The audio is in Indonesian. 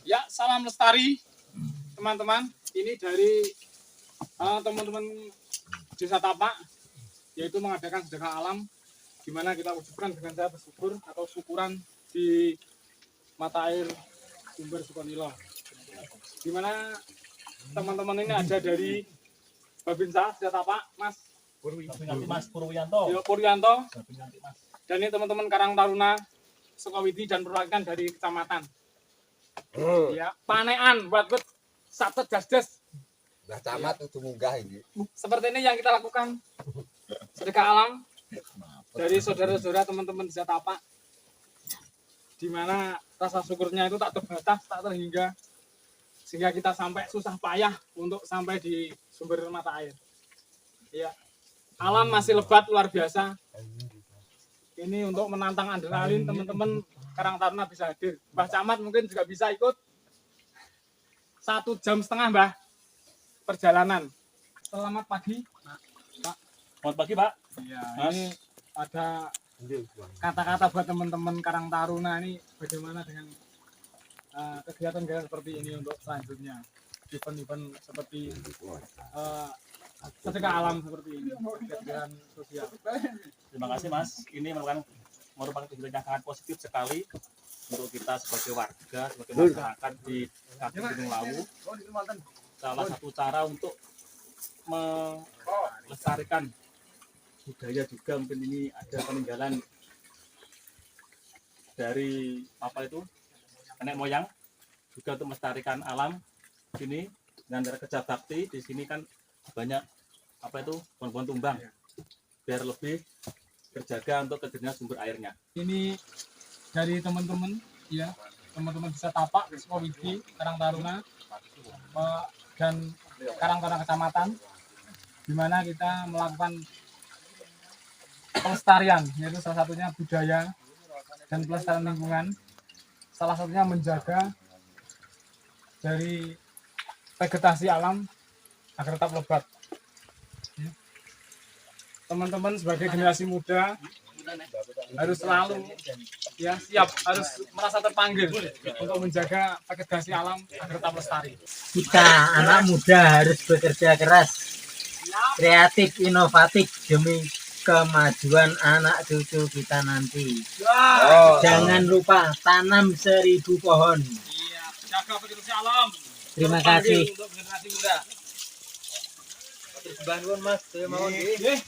Ya, salam lestari teman-teman. Ini dari teman-teman Desa Tapak, yaitu mengadakan sedekah alam, di mana kita ucapkan dengan cara bersyukur atau syukuran di mata air sumber Sukonilo. Di mana teman-teman ini ada dari Babinsa Desa Tapak, Mas Purwiyanto. Purwiyanto, dan ini teman-teman Karang Taruna Sukawidi dan perwakilan dari kecamatan. Ya, panean buat satu das-das. Nah, camat itu munggah ini. Seperti ini yang kita lakukan sedekah alam dari saudara-saudara teman-teman Desa Tapak, di mana rasa syukurnya itu tak terbatas, tak terhingga, sehingga kita sampai susah payah untuk sampai di sumber mata air. Ya, alam masih lebat luar biasa. Ini untuk menantang adrenalin, teman-teman Karang Taruna bisa hadir. Mbah Camat mungkin juga bisa ikut. 1,5 jam, Mbah, perjalanan. Selamat pagi, Pak. Selamat pagi, Pak. Ya, Mas. ini ada kata-kata buat teman-teman Karang Taruna ini bagaimana dengan kegiatan-kegiatan seperti ini untuk selanjutnya. Event-event seperti sedekah alam seperti ini, kegiatan sosial. Terima kasih, Mas. Ini merupakan kegiatan yang sangat positif sekali untuk kita sebagai warga, sebagai masyarakat di kaki Gunung Lawu. Salah satu cara untuk melestarikan budaya juga, mungkin ini ada peninggalan dari nenek moyang, juga untuk melestarikan alam sini. Dan dari kerja bakti di sini kan banyak pohon-pohon tumbang, biar lebih terjaga untuk kejernihan sumber airnya. Ini dari teman-teman, ya, teman-teman Desa Tapak, Sukawidi, Karang Taruna, dan Karang Taruna Kecamatan, di mana kita melakukan pelestarian, yaitu salah satunya budaya dan pelestarian lingkungan. Salah satunya menjaga dari vegetasi alam agar tetap lebat. Teman-teman sebagai generasi muda harus selalu siap, harus merasa terpanggil untuk menjaga vegetasi alam agar tetap lestari. Kita anak muda harus bekerja keras, kreatif, inovatif demi kemajuan anak cucu kita nanti. Jangan lupa tanam 1000 pohon. Iya, jaga vegetasi alam. Terima kasih. Untuk generasi muda. Bangun Mas, saya mau Nggih.